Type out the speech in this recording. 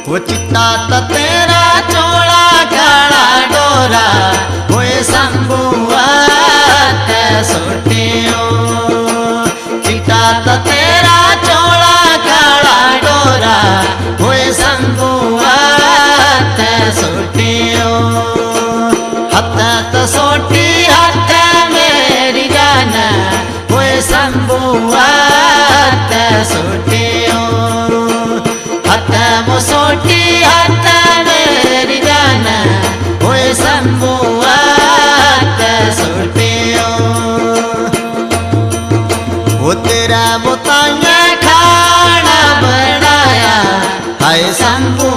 वो चिट्टा तो तेरा चोला काला डोरा होए शंभुआ ते सोटियो चिट्टा तो तेरा चोला काला डोरा होए शंभुआ ते सोटियो हथ तो सोटी हथ मेरी जान होए शंभुआ ते सोटियो हथ वो सोटी हथ मेरी जान होए शंभुआ ते सोटियो वो तेरा बुताया खाना बनाया हाय शंभु